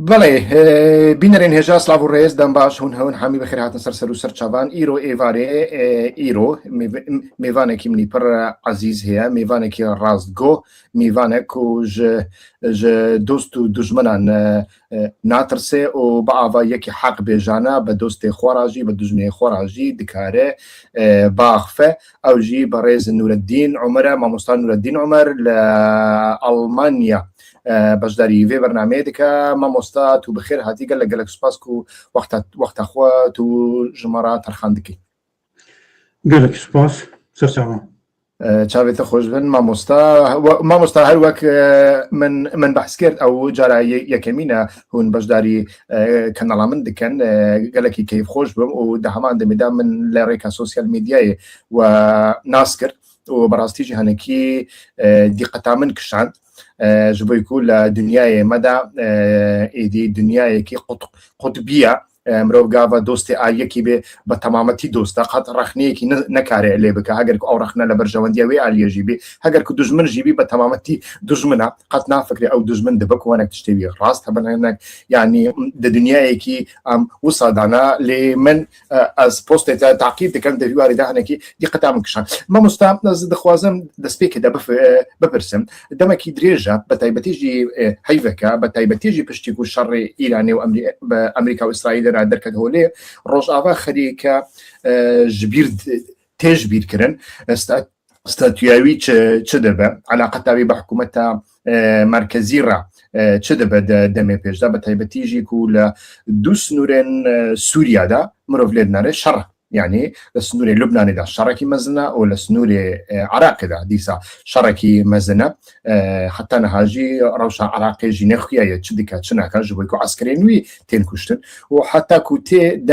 بەڵێ بینەرێن هێژا سلااو و ڕێز دەم باش هون هەمی بەخێر هاتن سەر و سەر چاوان ئیرۆ ئێوارێ ئیرۆ میوانێکی منی پڕ عەزیز هەیە میوانێکی ڕاستگۆ میوانێک و دۆست و دوژمنان ناترسێ و بە ئاڤایەکی حەق بێژانە بە دۆستێ خۆڕاژی بە دوژمنێ خۆڕاژی دکارێ باخفە ئەوژی بە ڕێز نورەدین عومەرە مامۆستا نورەدین عومەر لە ئەڵمانیا بەشداری وێ بەرنامەیە دکە مامۆستا تو بەخێر هاتی گەل لە گەلک سوپاس و وەختەخوا تو ژمارە تەرخان دکەی گەلێکی سوپاس سەرچاوە چاوێتە خۆش بن مامۆستا هەر وەک من بەحس کرد ئەو جارە یەکەمینە هون بەشداری کەناڵا من دکەن گەلێکی کەیف خۆش بم و دە هەمان دەمێدا من لە ڕێکا سۆسیال میدیایە و ناس کرد و بەڕاستیژی هەنێکی دیقەتا من کشاند ji bo ku li dunyayê me de êdî dunyayekî qutbiye mirov gava dostê a yekî bê bi temametî dost e qet rexneyekî nekare lê bike heger ku ew rexne li ber jewendiya wê aliyê jî bê heger ku dijmin jî bî bi temametî dijmin e qet nafikre ew dijmin dibe ku hinek tiştê wî rast hebin hinek yanî di dunyayekî em wisa dana lê min ez postê te teqîb dikim di hîwarê de hinekî dîqeta min kişan mamosta ez dixwazim destpêkê de bipirsim demekî dirêj e bi taybetî jî heyveke bi taybetî jî piştî ku şerê Îranê û Amerîka û İsraîlê derket holê Rojava xerîke ji bîr têjbîrkirin statûyawî çi dibe eleqeta wî bi hikûmeta merkezî re çi dibe demê pêş de bi taybetî jî ku li du snûrên Sûriya de mirov lê dinare şer yani li snûrê Lubnanê de şerekî mezin e û li snûrê Iraqê de dîsa şerekî mezin e heta niha jî rewşa Iraqê jî nexuyaye çi dike çi neke ji bo ku eskerên wî tên kuştin û heta ku tê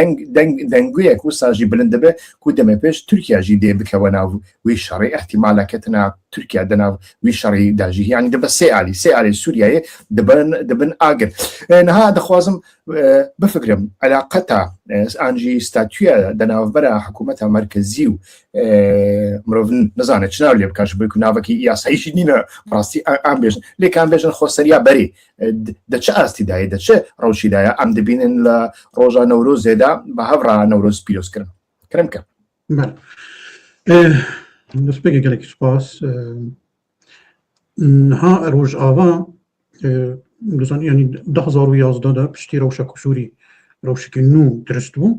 denguyek wisa jî bilind dibe ku demê pêş Tirkiye jî dê bikeve nav wî şerê ihtimala ketina Tirkiye di nav wî şerê de jî yani dibe sê alî Sûriyeyê dibin agir niha dixwazim bifikirim eleqeta an jî statûya di navbera hikûmeta merkezî û mirov nizane çi nav lê bike ji bo ku navekî yasayî jî nîne rastî em bêjin lêk em bêjin xweseriya berê di çi astî dayê di çi rewşî daye em dibînin li roja Newrozê de bi hevra Newroz pîrozkirin kirim ke destpêkê gelekî spas niha Rojava yani 2011 de piştî rewşa ku Sûrî rewşekî nû dirist bû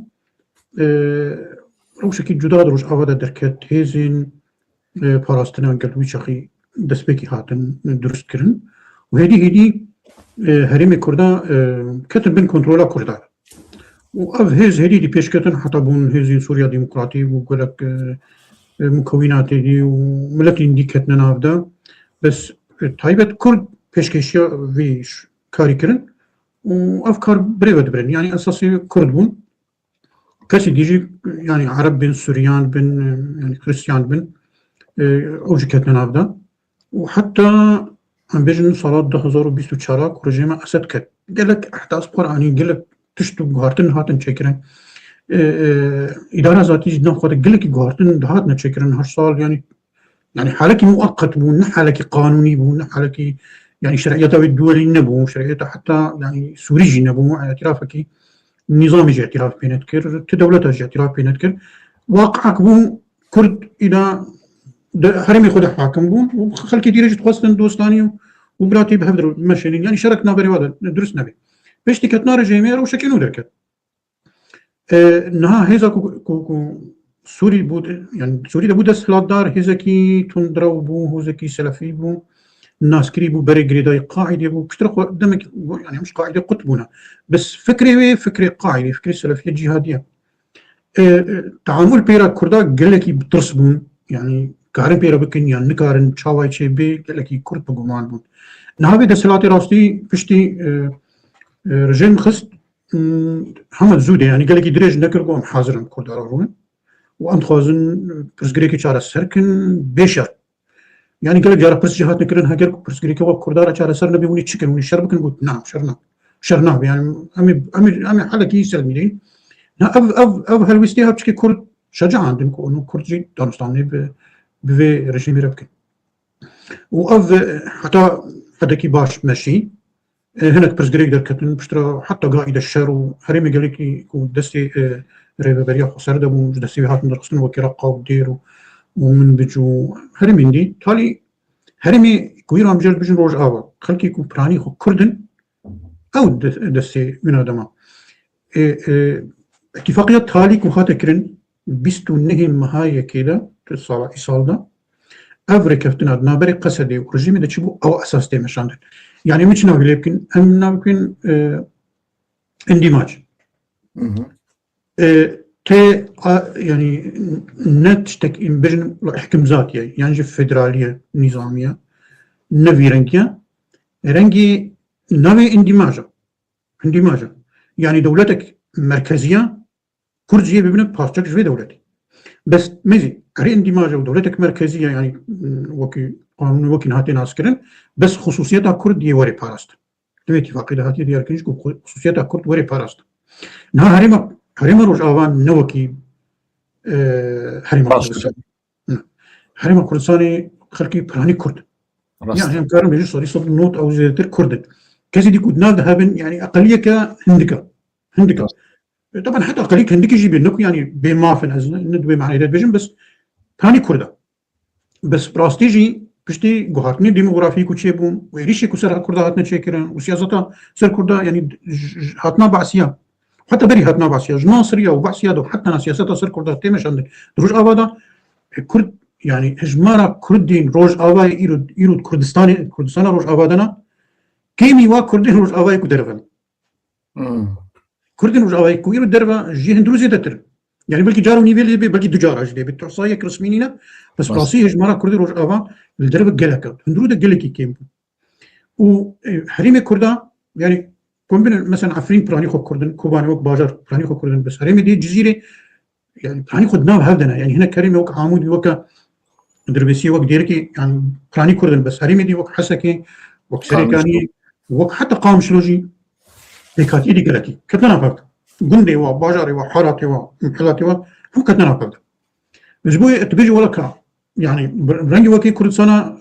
rewşekî cuda di Rojava de derket hêzên parastina gel wî çaxî destpêkî hatin durist kirin û hêdî herêmê Kurda ketin bin kontrola Kurda û ev hêz hêdî dî pêşketin heta bûn hêzên Sûriya Demokratîk û gelek mukewînatê dî û miletên dî ketine nav de bes taybet Kurd pêşkeşiya vê karî kirin û ev kar birêve dibirin yani esasî Kurd bûn kesî dî jî yani Ereb bin Sûriyan bin yani Hristiyan bin ew jî ketine nav de û heta em bêjin sala 2024 ku rejîma Esed ket gelek ehdas par anî gelek tişt û guhartin hatin çêkirin îdara zatî jî xwe de gelekî guhartin hatine çêkirin her sal yani halekî muaqqet bû ne halekî qanûnî bû ne halekî yani şeriyeta wê duwelî nebû şeriyeta heta yani Sûrî jî nebû etirafekî nîzamê jî etiraf pê nedikir ti dewleta jî etiraf pê nedikir waqek bû Kurd îna herêmê xwe de hakim bûn û xelkê dîre jî dixwestin dostanî û bilatî bi hev meşêlîn yani şerek naberê wa de durist nebe pêştî ketina rejîmê rewşekî nû derket niha hêza ku Sûrî bû yani Sûrî de bû desthilatdar hêzekî tundrew bû hêzekî selefî bû naskirî bû berê girêdayî Qaîdê bû piştre xwe demek yani hemû Qaîdê qut bûne bes fikrê wê fikrê Qaîdê fikrê selefî cihadiye teamûl pêra Kurda gelekî tirs bûn yani karin pêra bikin yan nikarin çawayê çê bê gelekî Kurd bi guman bûn niha vê desthilatê rastî piştî rejim xist hemed zû de yani gelekî dirêj nekir got em hazirin Kurdara rûnin û em dixwazin pirsgirêkê çareser kin bê şert yani gelek cara pirs jî hatine kirin heger ku pirsgirêkê we Kurdara çareser nebe hûnî çi kirin hûnî şer bikin got na şer nabe yani em ê helekî selmî deyîn ev helwîstî hev çikê Kurd şecaand din ku onu Kurd jî danistanê bi vê rejîmê re bikin û ev heta hedekî baş meşî هناك برزقريك دركتن بشترا حتى قائد الشر وهرمي قالك ودستي ريبابريا خسر دبو دستي هات من درقسن وكرقة وديرو ومن بجو هرمي دي تالي هرمي كويرا مجرد بجن روجاوا خلكي كو براني خو كردن او دستي من هذا اتفاقية تالي كو خاطر كرن بيستو نهي مهاية كده تصالة إصالة أفري كفتنا نابري قصدي ورجيمي دا تشبو أو أساس دي مشاندر يعني مش ناوي يمكن أم ناوي اندماج تي يعني نتشتك بجن حكم ذاتي يعني فيدرالية نظامية نفي رنجي ناوي اندماجا يعني دولتك مركزية كردية ببنى بارتشك في دولتي بس مزي هري اندماجا ودولتك مركزية يعني وكي قانون وكي هاتين عسكرين بس خصوصيتها كردية وري باراست دوي اتفاقية هاتي ديار كنش خصوصيتها كرد وري باراست نها هريما روجاوا نوكي هريما كردستان هريما كردستاني خلقي براني كرد يعني هم كارم بيجي صاري صوت نوت او زيادتر كرد كذي دي كود نال هابن يعني اقلية كهندكا طبعا حتى اقلية هندكا يجي بينكو يعني بما في ندوي معنا يدات بيجن بس براني كردا بس براستيجي بشتي جوهرتني ديموغرافي كوتشي بوم ويريشي كسر كردا هاتنا تشكرن وسياستا سر كردا يعني هاتنا بعسيا حتى بري هاتنا بعسيا جناصريا وبعسيا دو حتى سياستا سر كردا تيمش عندك روج ابادا كرد يعني هجمارا كردين روج اباي يرود كردستان روج ابادنا كيمي وا كردين روج اباي كدرفن كردين روج اباي كو يرود دربا جي هندروزي دتر يعني بلكي جارو نيفيل بلكي دجار اجدي بالتعصايه رسمينينا بس راسي هجمارا كردين روج ابا الدرب جلك هندرو دجلكي كيم وحريم كردا يعني كومبين مثلا عفرين براني خو كردن كوباني وك باجر براني خو كردن بس حريم دي جزيره يعني براني خدنا بهدنا يعني هنا كريم وك عمود وك دربسي وك ديركي يعني براني كردن بس حريم دي وك حسكي وك سريكاني وك حتى قامشلوجي بكاتي دي جلكي كتنا فقط قندي وباجري وحاراتي ومحلاتي هم كتنا فقط اسبوعي تبيجي ولا كا يعني رنجي وكي كردستان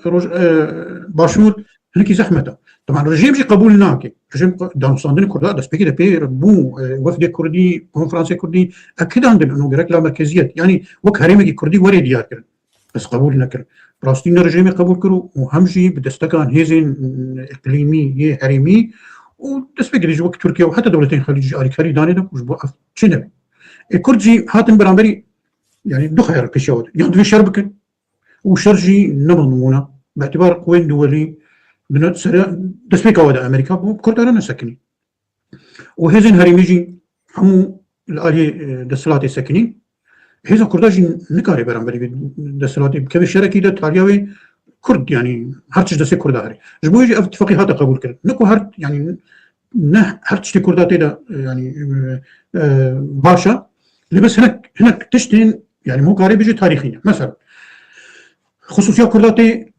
باشور هناك زحمته طبعا الرجيم جي قبول ناكي رجيم دانستان كردا دسبيكي دبير بو وفد كردي كونفرنس كردي اكيد عندنا انه غير لا مركزيات يعني وك هريمي كردي وري ديار كر بس قبول نكر براستين الرجيم قبول كرو وهمشي بدستكان هيزن اقليمي هي هريمي ودسبيكي دي وقت تركيا وحتى دولتين خليجي اريكاري داني ده وجبو تشنب كردجي هاتن برامبري يعني دو خيار كشاود ياخذ في شربك وشرجي نمضمونه باعتبار قوين دولي بنت سريع دسبيكا ودا امريكا كردانا سكني وهزن هريميجي همو الالي دسلاتي سكني هذا كرداجي نكاري برامبري دسلاتي كيف شركي ده تارياوي كرد يعني هرتش دسي كرداري جبو يجي اتفاقي هذا قبول كرد نكو هرت يعني نه هرتش كرداتي ده يعني باشا اللي بس هناك تشتين يعني مو قاري بيجي تاريخيا مثلا خصوصية كرداتي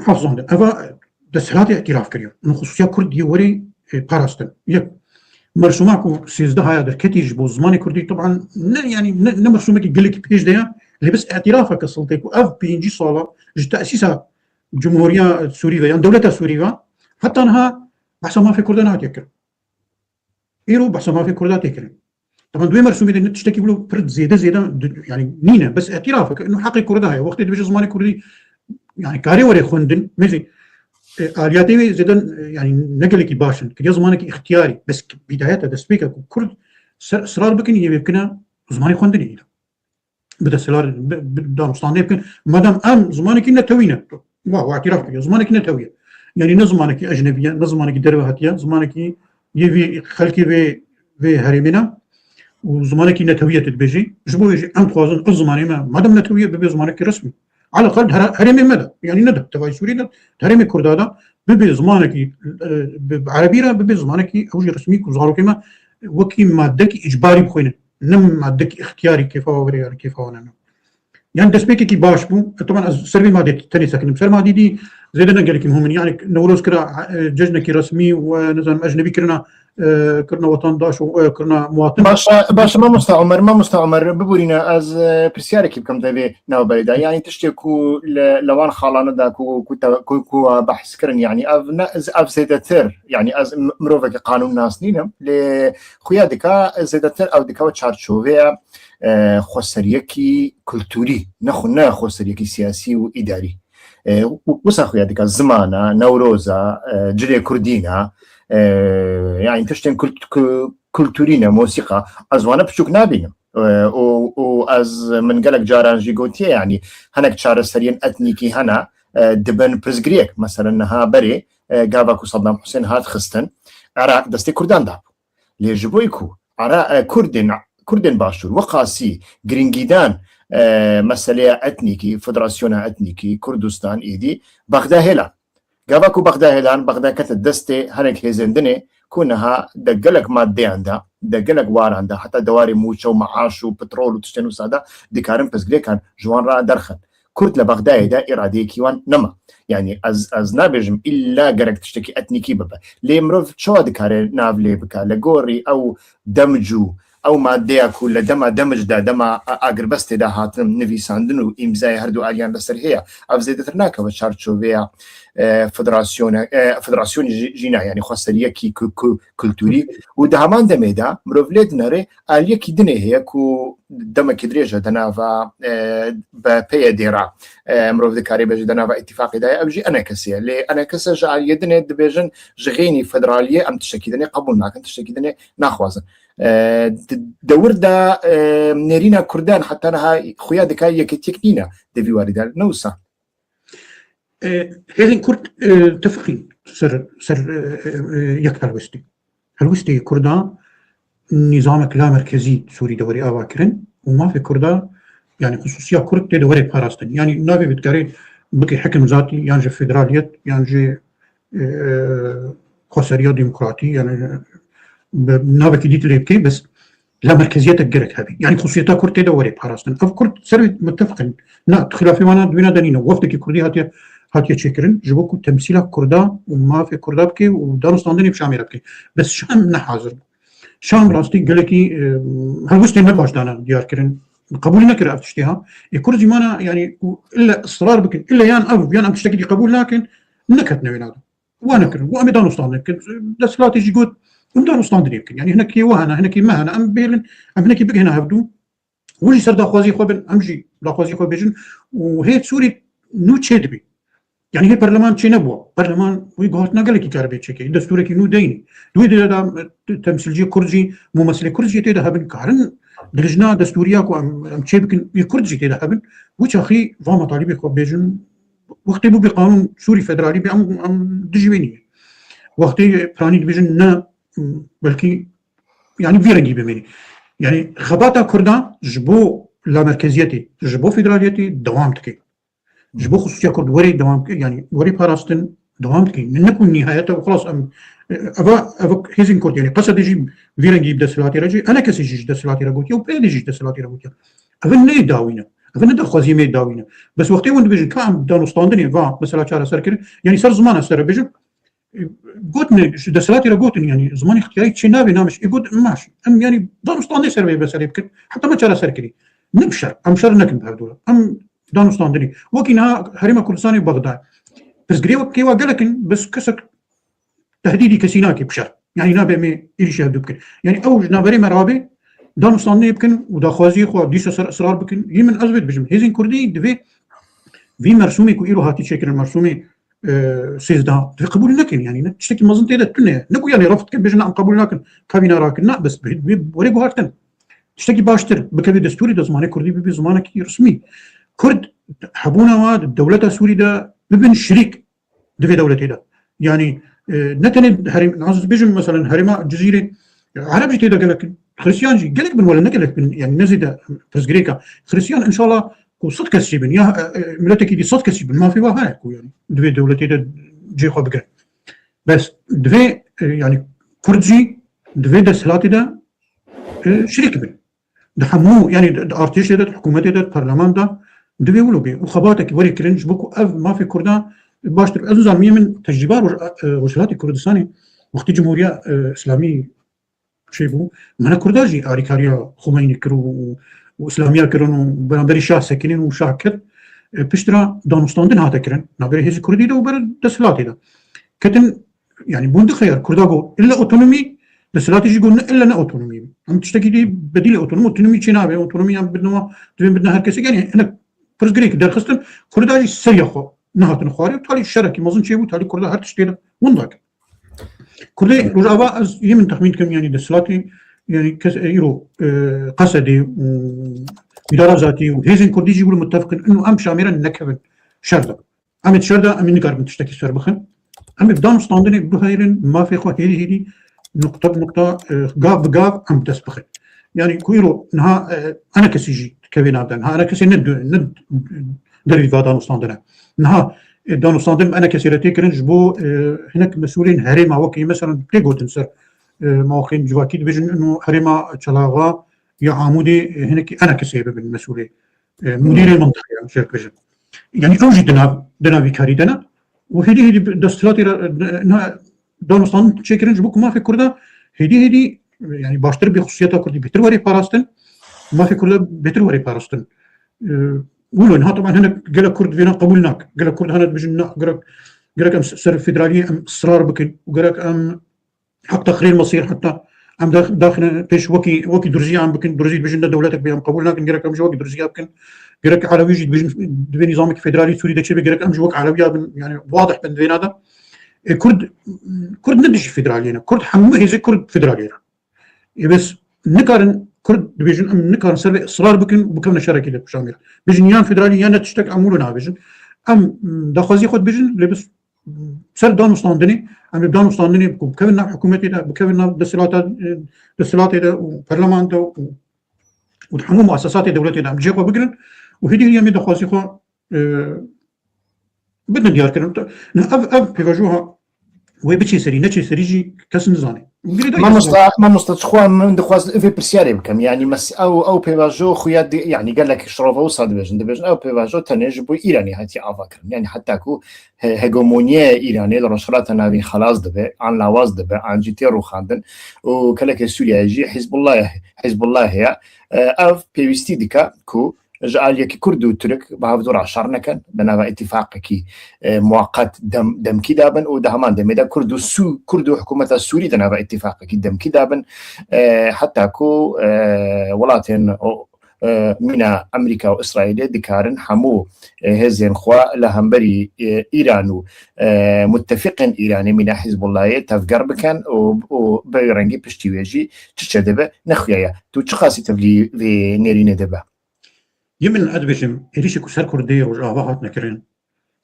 حافظون ده أفا دسهلاتي اعتراف كريم إنه خصوصية كردية وري باراستن يك مرسوماكو سيزده هاي دركتيج بو زماني كردي طبعا يعني نمرسومك يقلك بيج ده اللي بس اعترافك السلطيك وأف بينجي صالة جي تأسيسها جمهورية سوريا يعني دولة سوريا حتى أنها بحث ما في كردانات يكرم إيرو بحث ما في كردات يكرم طبعا دوي مرسومي دي تشتكي بلو برد زيادة يعني نينا بس اعترافك انه حقي كردها هي وقت بيجي زماني كردي يعني كاري وري خوندن ماشي الياتي زيدن يعني نقلك باشن كي زمانك اختياري بس بدايتها دسبيكا كرد صرار بكن يمكن زماني خوندني بدا سلار دام ستاندي يمكن مادام ام زمانك نتوينا واو اعترافك زمانك نتويه يعني نزمانك اجنبيه نزمانك دربهاتيه زمانك يبي خلكي في هرمنا وزمانك نتويه تبجي جبوا يجي ام خوازن الزماني ما دام نتويه ببي زمانك رسمي على الاقل هرمي مدى يعني ندى تبع سوريا هرمي كردادا ببي زمانك بعربيره ببي زمانك اوجي رسمي كزارو كما وكي مادك اجباري بخوينه نم مادك اختياري كيف وري كيف وانا يعني دسبيكي كي باش بو طبعا سربي مادي تاني ساكن سر مادي دي زيدنا قال لك مهم يعني نوروز كرا ججنكي رسمي ونظام اجنبي كرنا وطن داش وكرنا مواطن باش ما مستعمر ببورينا از برسيارك بكم دبي ناوبريدا يعني تشتكو لوان خالانه دا كو بحث كرن يعني اف زيدتر يعني از مروفك قانون ناس نينم لخويا دكا زيدتر او دكا تشارتشوفيا خوسريكي كولتوري نخنا خوسريكي سياسي واداري وسا خويا دكا زمانه نوروزا جري كردينا يعني تشتن كولتورينا موسيقى ازوانا بشوك نابينا واز من قالك جاران جيغوتي يعني هناك شعر سريان اثنيكي هنا دبن برزغريك مثلا انها بري قاباكو صدام حسين هات خستن عراق دستي كردان داب لي جبويكو عراق كردن باشور وقاسي جرينجيدان مسألة اثنيكي فدراسيون اثنيكي كردستان ايدي بغداد هلا قاباكو بغداد كانت دستي هناك هزندني كونها دقلك مادي عندها دقلك وار عندها حتى دواري موشة ومعاش وبترول وتشتنو سادا دي كارن بس كان جوان را درخن كرد لبغداد دا إرادي كيوان نما يعني از نابجم إلا قرق تشتكي أتنيكي بابا لي مروف شو دكاري نافلي بكا لغوري أو دمجو او ماديه كل دمج دما اگر بس دا هاتم نویساندن و امضای هر دو الیان بسر هي افزيدترناك وشارتشوفيا فدراسيون جينا يعني خاصريه كي كولتوري ودهمان دميدا مروفليد نري اليه كي دني هي كو دما كدريجه دنافا ببي ديرا مروف دكاري بج دنافا اتفاق دا ابجي انا كسي لي انا كسج يدني دبيجن جغيني فدراليه ام تشكيدني قبولنا كنت تشكيدني ناخوازن دوردا نيرينا كردان حتى أنا خويا دكاية كتكنينا دبي واردال نوسا هذين كرد تفقين سر يك هلوستي كردان نظامك لا مركزي سوري دوري أواكرن وما في كردان يعني خصوصية كرد دوري باراستن يعني نابي بتكاري بكي حكم ذاتي يعني جي فيدراليات يعني جي خسارية ديمقراطية يعني نابك ديت اللي بكي بس لا مركزية الجرك هذه يعني خصوصيتها كرد دوري باراستن أف كرد سر متفقين نا خلافي وانا دوينا دانينا وفدك كردي هاتيا تشكرن جبوكو تمثيلها كردا وما في كردا بكي ودارستاندني بشامير بكي بس شام نحاضر شام راستي قالكي هلوستي ما باش دانا ديار كرن قبول نكر افتشتيها يكرد زمانا يعني الا اصرار بكن الا يان اب يان ام تشتكي قبول لكن نكت نوينادو وانا كرن وامي دانستاندن دسلاتي جيقود ودانو ستاندري يمكن يعني هناك وهنا هناك ما هنا ام بيلن ام هناك بك هنا هبدو وجي سر داخوازي خوبن امجي داخوازي خو بيجن وهي سوري نو تشدبي يعني هي برلمان تشي نبوا برلمان ويقولنا قال لك كاربي تشكي دستورك نو ديني دوي دا تمثيلجي كرجي ممثل كرجي تيدا هبن كارن لجنه دستوريه كو ام تشيبكن يكرجي تيدا هبن وش اخي فما طالبي خو بيجن وقتي بو بقانون سوري فدرالي ام دجويني وقتي براني ديفيجن نا بلكي يعني فيرنجي بمني يعني خباتا كردان جبو لا مركزيتي جبو فيدراليتي دوام تكي جبو خصوصية كرد وري دوام يعني وري باراستن دوام تكي نكون نهايته وخلاص ام افا هيزين كرد يعني قصد يجيب فيرنجي يبدا سلاتي رجي انا كسي يجي يبدا سلاتي رجوتي وبين يجي يبدا سلاتي رجوتي افن ني داوينا افن ندخل خوازي مي داوينا بس وقتي وند بيجي كام دانو ستاندني فا مثلا شارع سركر يعني صار زمان سر بيجي قلتني دسلاتي رجوتني يعني زمان اختياري تشينابي نامش يقول ماشي ام يعني دانو ستاندني سر بس يمكن حتى ما شارع سركري نبشر ام شر نكن بهدول ام دانو ستاندني وكينها هريمه كردستاني بغداد بس قريبا كيوا قالكن بس كسك تهديدي كسيناكي بشر يعني نابي مي إيش هدو بكن يعني أوج نابري مرابي دانو ستاندني بكن ودا خوازي خو ديس اسرار بكن يمن ازبت بجم هيزين كردي دفي في مرسومي كو ايرو هاتي شكل مرسومي سيزدا في قبول لكن يعني تشتكي مازن تيدا تنه نكو يعني رفض كن بجنا ام قبول لكن كابينا راكن لا بس وريغو هاتن تشتكي باشتر بكبي دستوري دا زمانه كردي بي زمانك رسمي كرد حبونا واد الدولة سوري دا ببن شريك دفي دولتي دا يعني نتني هرم ناس بيجم مثلا هرما جزيرة عرب جي تيدا قالك خريستيان جي قالك بن ولا نقلك بن يعني نزيد تسجريكا خريستيان ان شاء الله كو صدق الشيبن يا ملتك دي صدق الشيبن ما في وها كو يعني دفي دولتي دا جي خو بقى بس دفي يعني كردجي دفي دا سلاتي دا شريك بن دحمو يعني ارتيش دا حكومتي دا برلمان دا دبي ولو بي وخباتك وري كرنج بوكو اف ما في كردان باشتر از زمینه من تجربه روشلات کردستانی وقتی جمهوری اسلامی شيء بو من كرداجي اريكاريا خميني كرو واسلاميه كرن برابر شاه ساكنين وشاكر بشترا دانستاندن هاتا كرن نابر هيز كردي ده وبر دسلاتي ده كتن يعني بوند خيار كرداغو الا اوتونومي دسلاتي جي قلنا الا نا اوتونومي عم تشتكي دي بديل اوتونومي تشينابي اوتونومي بدنا هركس يعني انا فرز جريك دار خستن كرداجي سريخو نهاتن خواري وتالي الشركي مازن شيء بو تالي كردا هر تشتينا ونداك كردي روجافا از يمن تخمينكم يعني دسلاتي يعني يرو قصدي وإدارة ذاتي وهيزن كردي يقولوا متفقين انه ام شاميرا نكبن شرده ام شرده ام نقار تشتكي سر بخن ام بدان ستاندني بهيرن ما في خو هيدي نقطه بنقطه قاف بقاف ام تسبخن يعني كويرو نها انا كسيجي كبين عبدان انا كسي ند دري فادان ستاندنا نها دانو ستاندن انا كسيرتي كرنج بو هناك مسؤولين هريما وكي مثلا تيغو تنسر مواخين جواكيد بيجن انه هريما تشلاغا يا عمودي هناك انا كسيبه بالمسؤوليه مدير المنطقه يعني شيخ بيجن يعني اوجي دنا بكاري دنا وهدي دستلاتي دانو ستاندن تشكرنج بو ما في كردا هدي يعني باشتر بخصوصيتها كردي بيتر وري باراستن ما في كردا بيتر وري باراستن ولو انها طبعا هنا قال كرد فينا قبولناك قال كرد هنا بيجن قال سر فيدراليه ام اصرار بكن وقال ام حق تقرير مصير حتى ام داخل بيش وكي درزيه عم بكن درزيه بيجن دولتك بهم قبولناك قال ام جوك درزيه بكن قال علوي يجي بيجن بنظامك فيدرالي سوري داك قال ام جوك علويه يعني واضح بين بين هذا كرد ندش فيدراليين كرد حمو هي زي كرد فيدراليين بس نقارن كرد بيجن ام نقارن سر اصرار بكن شركه لك شامل بيجن يان فيدرالي يان تشتك امولنا بيجن ام دخوازي خد بيجن لبس سر دانو ستاندني ام دانو ستاندني بكون حكومتي ده بكون دسلات ده وبرلمان ده وتحمو مؤسسات دولتي ده جيكو بقرن وهدي هي دخوازي خو بدنا ديار كرن اف بيواجهوها وبيجي سري نتشي سريجي كاس نزاني ما مستخوان من دخواز في برسياري بكم يعني مس او بيواجو خويا يعني قال لك شروفه وصاد بيجن او بيواجو تنجبو ايراني هاتي افكر يعني حتى كو هيجومونيا ايراني الرشرات نبي خلاص دبه عن لواز دبه عن جيتي رو خاندن وكلك سوريا يجي حزب الله هي اف بيستي ديكا كو جعل يكي كردو ترك بهافدور عشرنا كان بنا اتفاق كي مؤقت دم كدابن ودهمان دم دا كردو حكومة السوري دنا اتفاق كي دم كدابن حتى كو ولاتين من امريكا واسرائيل دكارن حمو هزين خوا لهمبري ايرانو متفقين ايراني من حزب الله تفكر بكن وبيرنجي بشتيوجي تشدبه نخيا تو تشخاصي تبلي في نيرين دبه يمن ادبشم اريش كسر كردي روجافا هاتنا كرين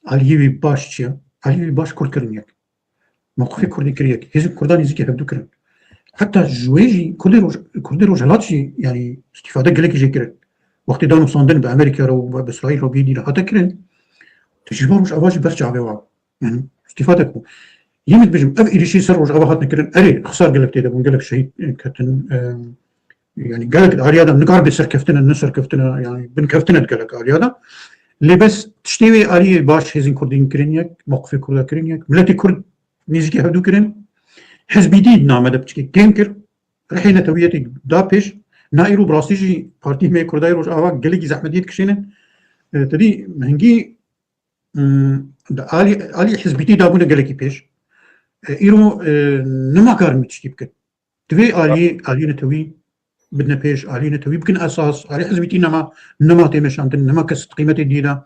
عليوي باشتيا عليوي باش كرد كرنيك موقفي كردي كريك هزم كرداني زيكي هبدو كرن حتى جويجي كردي روجالاتشي يعني استفادة قلقي جي كرن وقت دانو صاندن بأمريكا وبإسرائيل وبيدي هاتا كرن تجربة روجافا برجع بيوا يعني استفادة كو يمن بجم اف اريشي سر روجافا هاتنا كرن اري خسار قلق تيدا ونقلق شهيد كتن يعني قالك الارياده نقار بسر كفتنا نسر كفتنا يعني بن كفتنا قالك الارياده اللي بس تشتوي اري باش هزين كردين كرينيك موقف كرد كرينيك ملتي كرد نيزكي هدو كرين حزبي ديد نامه دبتشكي كينكر رحينا تويتي دابش نايرو براسيجي بارتي مي كرداي روج اوا قالك زحمديت كشينن تدي مهنجي علي حزبي دي دابونه قالك بيش ايرو نما كار متشكي بكن توي علي نتوي بدنا بيش علينا توي يمكن اساس على حزبيتي نما تيمش عندنا نما كست قيمتي دينا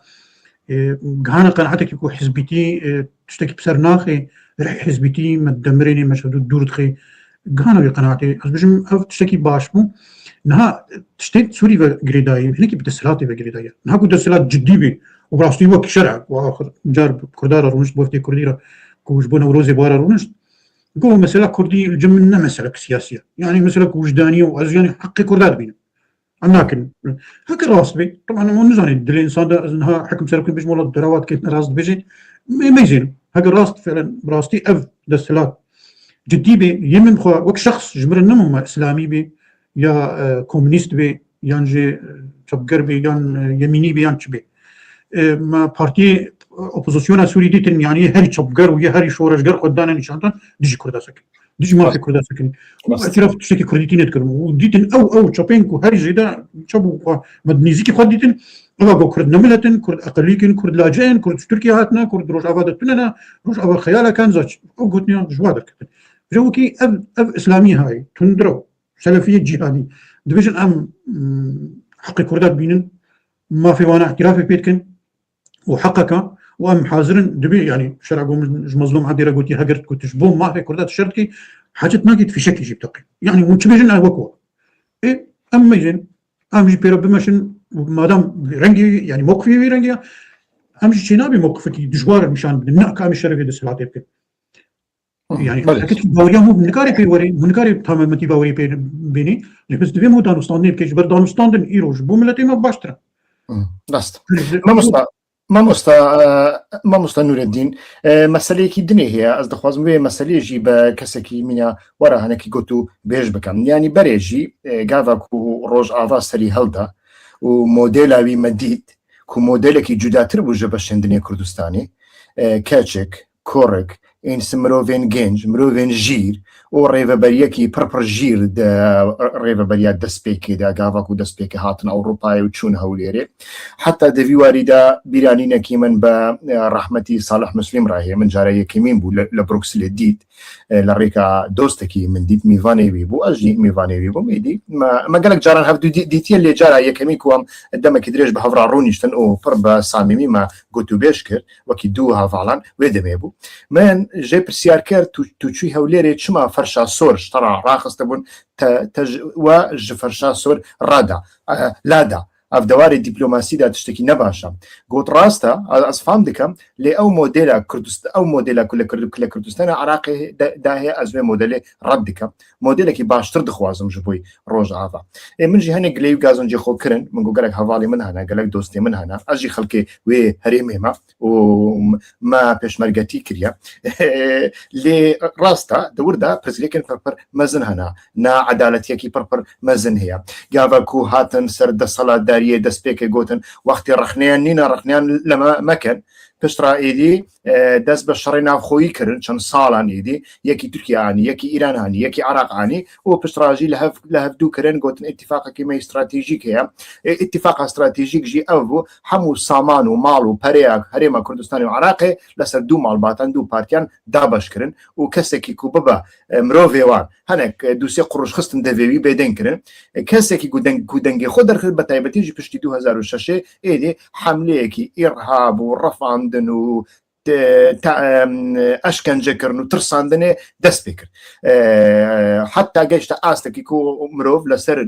غانا قناعتك يكون حزبيتي تشتكي بسر ناخي رح حزبيتي ما تدمريني مش دور تخي غانا بقناعتي بجم تشتكي باشمو نها تشتي سوري وغريداي هناك بتسلاتي وغريداي نها كو تسلات جدي بي وبراستي وك شرع واخر جار كردار رونش بوفتي كرديرا كوش بونا وروزي بوارا رونش قوة مسألة كردي الجملة مسألة سياسية يعني مسألة وجدانية وأزياني حق كردات بينا لكن هكا راس بي طبعا مو نزاني دل الإنسان ده إنها حكم سلكين بيج مولا الدراوات كيف راس بيجي ما يزين هكا راس فعلا براستي أف دستلات جدي بي يمن خو وك شخص جمر النمو إسلامي بي يا كومونيست بي يانجي تبقر بي يان يميني بي يان بي ما بارتي اوبوزيسيون سوري ديتن يعني هري تشبقر ويا هري شورشقر قدانا نشانتان ديجي كردا سكن ديجي ما في كردا سكن اعتراف تشتكي كرديتين يتكلموا وديتن او تشابينكو هري جيدا تشابو مدنيزيكي خديتن أبغى كرد نملتن كرد أقليكن كرد لاجئن كرد تركيا هاتنا كرد روجافا دتنا روجافا خيالة كان زاج أو قلتني جوادر كتن جوكي أب إسلامية هاي تندرو سلفية جهادي دبيجن أم حق كردات بينن ما في وانا اعترافي بيتكن وحقك وأم حاضرن دبي يعني شرع مظلوم عادي قلتي هجرت كنت شبوم ما في كردات الشركي حاجة ما جيت في شكل جيب تقي يعني متبيجن أبوكوا إيه أم يجن أم جي بيرب ماشن مادام رنجي يعني موقفي رنجي امشي شنابي موقفك دجوار مشان بدنا كام الشركه دي سلعات يمكن يعني حكيت باوريا مو بنكاري بيوري بنكاري تمام متي باوري بيني بس دبي مو دانو ستاندين كيش بردانو ستاندين ايروج بوملتي ما باشترا راست ما مستا نور الدين مسئله کی دنی هي از دخوازم به مسئله جی به کسی کی منیا ورا هنکی گوتو بیش بکم یعنی بريجي گاوا کو روجاڤا سری هلدا و مۆدێلاوی مەدید کو مۆدێلێکی جوداتر بوو ژە بەشێندنی کوردستانی کەچێک کۆڕێک ئینس مرۆڤێن گەنج مرۆڤێن ژیر و ڕێڤەبەریەکی پڕپڕ ژیر ڕێڤەبەریا دەستپێکێدا گاڤاک و دەستپێکی هاتن ئەوروپای و چوون هەولێرێ حتا دەوی واریدا بیرانینەکی من بە ڕەحمەتی ساڵح مسلیم ڕاهەیە من جارە یەکەمین بوو لە بروکسلێ دیت لە ڕێکا دۆستێکی من دیت میوانێوی بوو ئەژی میوانێوی بووم ئیدی مەگەلک جاران هەفتوو دیتیە لێ جارە یەکەمی کوام دەمەکی درێژ بە هەڤڕا ڕوونیشتن و پڕ بە سامیمی ما گوتو بێش کرد وەکی دوو هاڤاڵان وێ دەمێ بوو من ژێ پرسیار کرد تو چووی هەولێرێ چما فەرشا سۆرش تەڕا ڕاخستە بوون و ژ فەرشا سۆر ڕادا لادا ئەف دەواری دیپلۆماسیدا تشتێکی نەباشە گوت ڕاستە ئەس فام دکەم لێ ئەو مۆدێلە ئەو مۆدێلە لە کوردستانە عراقی داهەیە ئەزمێ مۆدێلێ ڕەت دکەم مۆدێلێکی باشتر دخوازم ژ بۆی ڕۆژاڤا منژی هەنێک گلەی و گازۆنجێ خۆکردن من گو گەلێک هەواڵی من هەنا گەلێک دۆستی من هەنا ئەژی خەڵکێ وێ هەرێمێمە و ما پێشمەرگەتی کردە لێ ڕاستە دەوردا پرزیلێکن پڕپڕ مەزن هەنا ناعەدالەتیەکی پڕپڕ مەزن هەیە گاڤاک و هاتن سەر دەسەڵاتداریە دەستپێکە گوتن وەختی ڕەخنەیان نینە ڕەخنیان لەمە مەکەن پشتڕا ئیدی دەست بە شەڕی ناوخۆیی کردن چەند ساڵان ئیدی یەکی تورکیانی یەکی ئیرانانی یەکی عراقانی و پشتڕاژی لە هەفتوو کردن گوتن ئیتیفاقێکی مە ئیستراتیژیک هەیە ئیتیفاق ئەستراتیژیک ژی ئەو بوو هەموو سامان و ماڵ و پەرەیەک هەرێمە کوردستانی و عراقێ لەسەر دوو ماڵباتان دوو پارتیان دابەشکردن و کەسێکی کو ببە مرۆڤێوان هەنێک دووسێ قڕۆژ خستن دەوێوی بێدەنگکردن کەسێکی گودەنگی خۆ دەرخست بە تایبەتیژی پشتی 2006 ئێدێ حملەیەکی ئیرهاب و ڕەفاندن و ئەشکەنجەکردن و ترساندنێ دەست پێ کرد حتا گەیشتە ئاستێکی کۆ مرۆڤ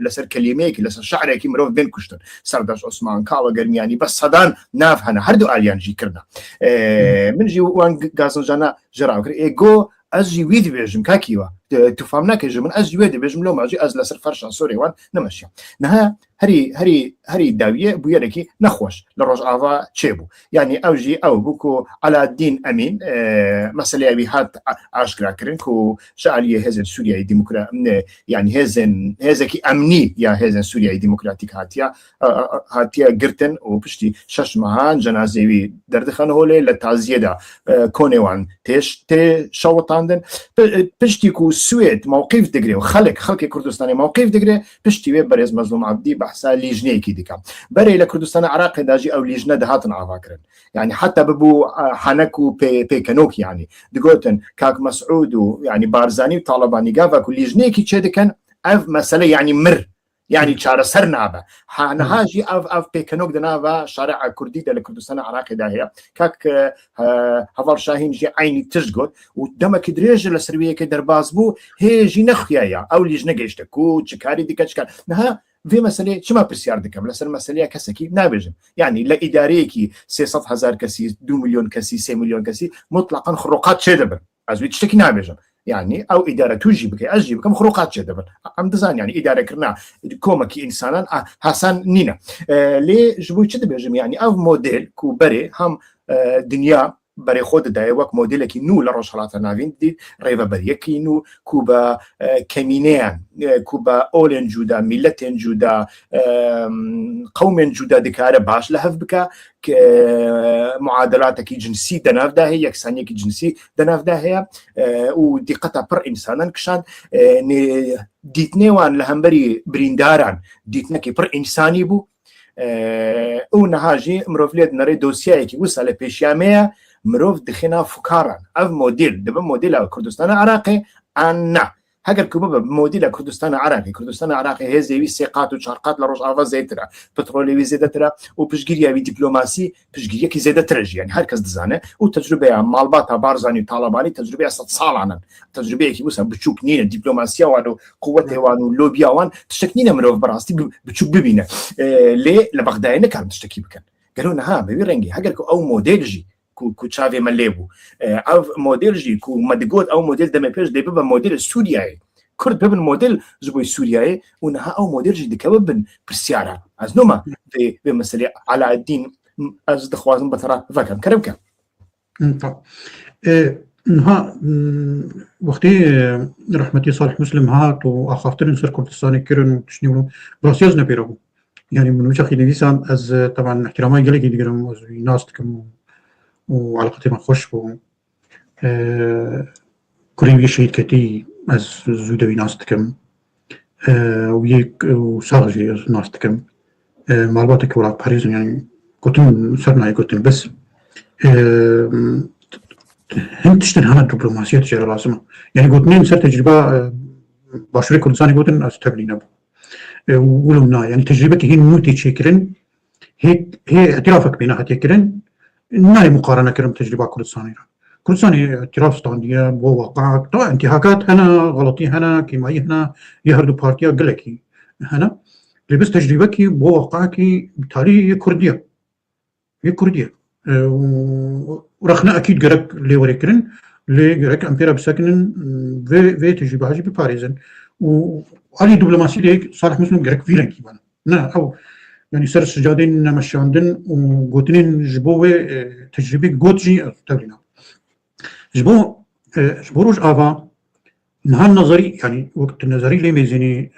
لەسەر کەلیمەیەکی لەسەر شعرێکی مرۆڤ بێن کوشتن سەردەش عوسمان کاوە گەرمیانی بە سەدان ناف هەنا هەردوو ئالیانژی کردە منژی وان گازۆژانە ژێراو کرد ئێگۆ ئەژی وی دەبێژم کاکیوە توفام ناکەژ من ئەژی وێ دەبێژم لەو ماژی ئەز لەسەر فەرشان سۆرێوان نەمەشیە نەها هەری داویە بویەرێکی نەخۆش لە ڕۆژاڤا چێ بوو یعنی ئەوژی ئەو بووکۆ عەلادین ئەمین مەسەلەیەوی هات ئاشکراکردن و شعالیە هێزن سووریایی دیموکرات یعنی هێزێکی ئەمنی یا هێزن سووریایی دیموکراتیک هاتیە گرتن و پشتی 6 مەهان جەنازەوی دەردەخەنەوە لێ لە تازیەدا کۆنێوان تێ شەوەتاندن پشتی و سوێت مووقیف دەگرێ و خەڵکی کوردستانی مووقیف دەگرێ پشتی وێ بەرێز مەزلوم عەبدی بەحسا لیژنەیەکی دیکەم بەرێ لە کوردستانە عراقی داژی ئەو لیژنە دەهاتن ئاواکردن یعنی حتا ببوو حەنەک و پێکەنۆک یعنی دەگوتن کاک مەسعود و یعنی بارزانی و تاڵەبانی گاڤاک و لیژنەیەکی چێ دەکەن ئەف مەسەلە یعنی مر یعنی چارەسەر نابە هانەهاژی ئەف پێکەنۆک دەناوە شارع کوردی دە لە کوردستانە عراقیدا هەیە کاک هەڤاڵ شاهینژی عینی تشت گوت و دەمەکی درێژە لە سرویەکە دەرباز بوو هێژی نەخوایە ئەو لیژ نەگەیشتە کو چکاری دیکە چکار نەها vê meselê çima pirsiyar dikim li ser meseleya kesekî nabêjim yanî li îdareyekî 300,000 kesî 2 milyon kesî 3 milyon kesî mutlaqan xroqat çê dibin ez wî tiştekî nabêjim yani ew îdare tu jî bike ez jî bikim xroqat çê dibin em dizan yani îdarekirina komekî însanan hesan nîne lê ji bo çi dibêjim yani ev model ku berê hem dünya بەرێ خۆ دەدایە وەک مۆدێلێکی نو لە ڕۆژهەڵاتە ناوین دیت ڕێڤەبەریەکی نو کو بە کەمینەیان کو بە ئۆلێن جودا میلەتێن جودا قەومێن جودا دکارە باش لە هەف بکە معادلاتێکی جنسی دەناودا هەیە یەکسانیەکی جنسی دەناودا هەیە و دیقەتە پڕ ئینسانان کشان دیتنێوان لە هەمبەری برینداران دیتنەکی پڕ ئینسانی بوو ئەو نەهاژی مرۆڤ لێت نەڕێ دۆسیایەکی وسا لە پێشیامەیە مرۆڤ دخێنا فکاران ئەو مۆدیل دەبە مۆدیلە کوردستانە عراقی ئان نا هەگەر کو ببە مۆدیلە کوردستانە عراقی کوردستانە عراقی هەیە زێوی سێ قات و چار قات لە ڕۆژاڤا زێترە پترۆلێوی زێدەترە و پشگیریاوی دیپلۆماسی پشگیریەکی زێدەترە ژیان هەر کەس دەزانێ و تەجروبەیە ماڵباتە بارزانی و تاڵەبانی تەجروبەیە 100 ساڵانن تەجروبەیەکی وسە بچووک نینە دیپلۆماسیاوان و قووەتێوان و لۆبیاوان تشتێک نینە مرۆڤ بەڕاستی بچووک ببینە لێ لە بەغدایە نەکارن تشتێکی بکەن گەرو نەها بەوی ڕەنگی هەگەر ئەو مۆدێلژی کو چاوێ مە لێبوو ئەو مۆدێلژی کو مەدگۆت ئەو مۆدل دەمە پێش دەی ببە مۆدل سووریایی کورد ببن مۆدل ji بۆی سووریایە و نەها ئەو مۆدێلژی دکەوە بن پرسیارە ئەز نۆمە بێ مەسەلەی عەلاءالدین ئەز دەخوازم بەتەڕا ڤەکەم کەرە بکەم نها وقتی رحمتی صالح مسلم هات و ئاخافترین سەر کوردستانی کردن و تشنی و بڕاستیاز نەپێرە بوو يعني من وجهي نویسان از طبعا احترامي گەلێکی دیگەرم ناز دکەم و علاقەتی من خۆش بوو کوڕی شهید کەتی از زوودەوی ناز دکەم و ساغژی ناز دکەم ماڵباتێکی وڵات پارێزم يعني گوتم سەر نایە گوتم بەس هەم تشتن هەنە دیپلۆماسیە تجێرە لازمە يعني گوتنین سەر تەجروبە باشووری کوردستانی گوتن ئەس تەبلی نەبوو ولو نا يعني تجربتي هي نوتي تشكرن هي اعترافك بينها تكرن ناي مقارنه كرم تجربه كردستاني اعتراف ستانديه بو واقع طبعا انتهاكات هنا غلطي هنا كيما هنا يهردو بارتيا قلكي هنا لبس تجربتي بو واقعكي بالتالي هي كرديه ورخنا اكيد قرك اللي وريكرن اللي قرك امبيرا بسكنن في تجربه هاجي بباريزن وعلي دبلوماسي ديك صالح مسلم قرك في رنكي بانا نا او يعني سر السجادين مشاندن وقوتنين جبوه تجربه قوتجي تولينا جبو روجافا نهار نظري يعني وقت النظري اللي ميزاني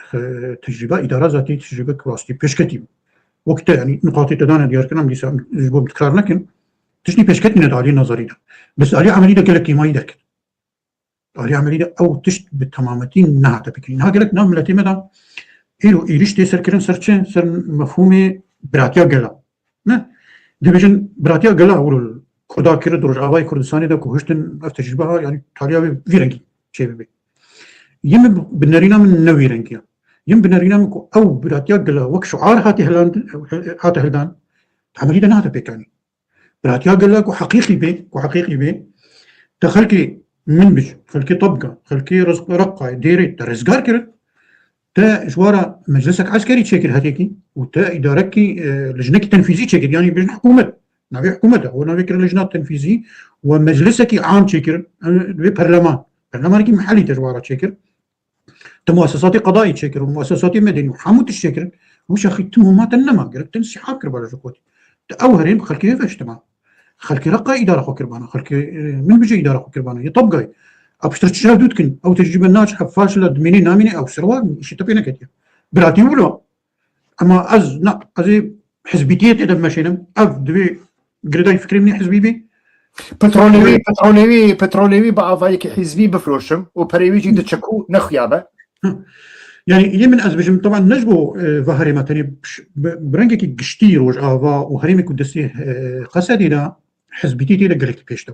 تجربه اداره ذاتي تجربه كواستي بيشكتي وقت يعني نقاط تدانا ديار كلام ليس جبو بتكرار لكن تشني بيشكتني على نظري ده بس علي عملي ده قالك ما يدك علي عملية أو تشت بالتمامتين نها تبكين نها قالك نعم ملتي مدى إيرو إيريش تيسر كرن سرچين سر مفهومي براتيا قلا نه ديبجن براتيا قلا أولو كردا كرد رجعواي كردستاني دا كوهشتن أفتجربها يعني تاليا فيرنكي شيء ببي يم بنرينا من نوي رنكيا يم بنرينا من أو براتيا قلا وك شعار هاتي هلدان عملية نها تبكاني براتيا قلا كو حقيقي بي تخلكي منبج خلكي طبقة خلكي رقة ديري ترزقار كرت تا جوارا مجلسك عسكري تشكل هاتيكي وتا إداركي لجنك تنفيذي تشكل يعني بين حكومة نبي حكومة ونبي كر لجنات تنفيذي ومجلسك عام تشكل برلمانك محلي تجوارا تشكل تمؤسساتي قضائي تشكل ومؤسساتي مدني وحامو تشكل وش أخي تمهما تنما قرأت تنسحاب كربالا جوكوتي تأوهرين خلكي فاش تمام خلكي رقة إدارة خو كربانة خلكي من بيجي إدارة خو كربانة يطبقي أو اشترت شهادة كن أو تجربة ناجحة فاشلة دميني ناميني أو سروال شيء تبينا كتير براتي ولا أما أز حزبيتية إذا ماشينا أف دبي قرداي فكري مني حزبي بي بتروليوي بعضايك حزبي بفروشم وبريويجي دتشكو نخيابة يعني يمن أزبجم طبعا نجبو ظهري مثلا برنجك قشتي روجافا وهريمك ودسي قصدنا حزبيتي دي لقلك بيشتو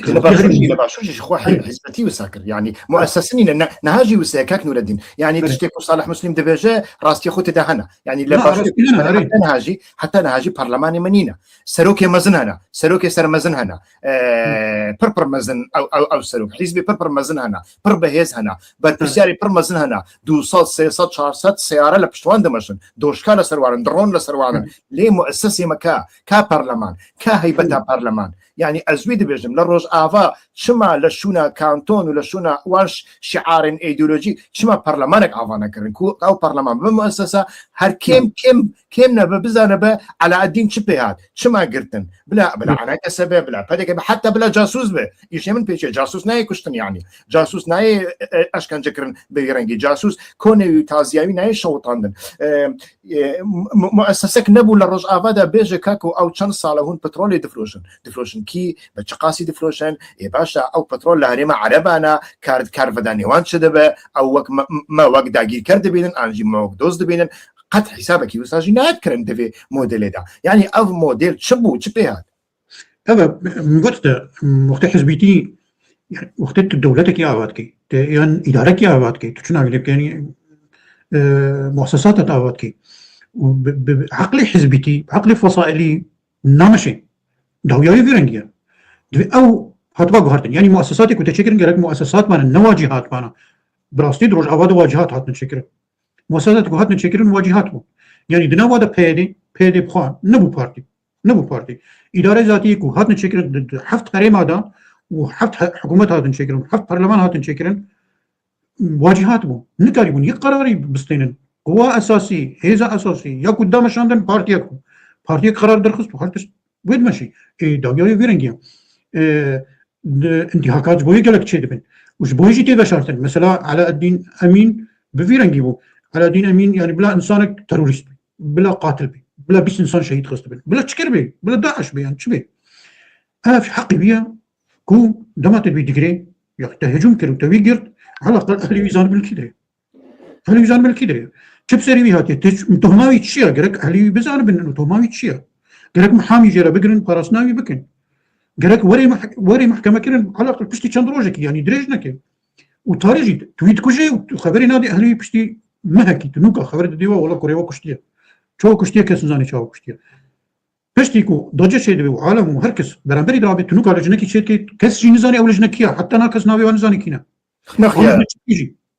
لباشوشي خو حزبتي وساكر يعني مؤسسين نهاجي وساكاك نور الدين يعني تشتكو صالح مسلم دبجه راستي خو تدهنا يعني لباشوشي حتى نهاجي برلماني منينا سروكي مزنهنا سروكي سر مزنهنا بربر مزن او سروك حزبي بربر مزنهنا بربهيز هنا بربسياري برمزنهنا 200 300 400 سياره لبشتوان دمشن دوشكاله سروارن درون لسروارن ليه مؤسسه مكا كا برلمان كا هيبتا برلمان يعني ازويد بيجم لروجافا شما لشونا كانتون ولا شونا واش شعار ايديولوجي شما برلمانك افانا كرن كو او برلمان بمؤسسه هر كم نبا بزانبا على الدين شبهات شما قرتن بلا انا كسبه بلا بدك حتى بلا جاسوس به يش من بيجي جاسوس ناي كشتن يعني جاسوس ناي اشكن جكرن بيرنجي جاسوس كوني تازياوي ناي شوطاندن مؤسسك نبو لروجافا دا بيجي كاكو او چند ساله هون بترول دفروشن كي بچقاسي دفروشن باشا او بترول لهريما عربانا كارفدا نێوان شدبه او وك ما وك داگیر کرده بينن انجي ما وك دوز بينن قد حسابك يوساجي نات كرن دفي موديل دا يعني اف موديل شبو شبهات هذا وقت حزبيتي يعني وقت دولتك يا اواتكي يعني ادارك يا اواتكي تشنا يعني مؤسسات اواتكي بعقلي حزبيتي عقلي فصائلي نامشي دهوياي فيرنجيا او هتبقى هارتن يعني مؤسساتك وتشكرن قالك مؤسسات مان النواجهات مان براستي دروج اواد واجهات هاتن شكر مؤسساتك هاتن شكرن واجهاتهم يعني دنا وادا بيدي بخان نبو بارتي اداره ذاتي هاتن شكرن حفت قريم هذا وحفت حكومات هاتن شكرن حفت برلمان هاتن شكرن واجهاتهم نكاريبون يقراري بستينن قوى اساسي هيزا اساسي يا قدام شاندن بارتيك قرار درخص وحرتش وين ماشي داوياي فيرنجيا انتهاكات بوي قالك تشي دبن وش بوي جيتي بشارتن مثلا علاء الدين امين بفيرنجي بو علاء الدين امين يعني بلا انسانك تروريست بلا قاتل بي بلا بيس انسان شهيد خص بن بلا تشكر بي بلا داعش بي يعني شبي في حقي بيا كو دمات بي ديجري يهجم كرو توي قرد على الاقل اهلي ويزان بالكدري شب سري بي هاتي تهماوي تشيا قالك اهلي بزان بن تهماوي تشيا قالك محامي جرا بقرن براسناوي بكن قالك وري محكمه كرن على الاقل بشتي چند روجك يعني دريجنك وتاريجي تويت كوجي وخبري نادي اهلي بشتي مهكي تنوكا خبر ديوا ولا كوريوا كشتيه چو كشتيه كس نزاني چاو كشتيه بشتي كو دوجه شي دبي عالم وهركس برامبري درابي تنوكا لجنكي شيكي كس جي نزاني او لجنكيا حتى ناكس ناوي ونزاني كينا نخيا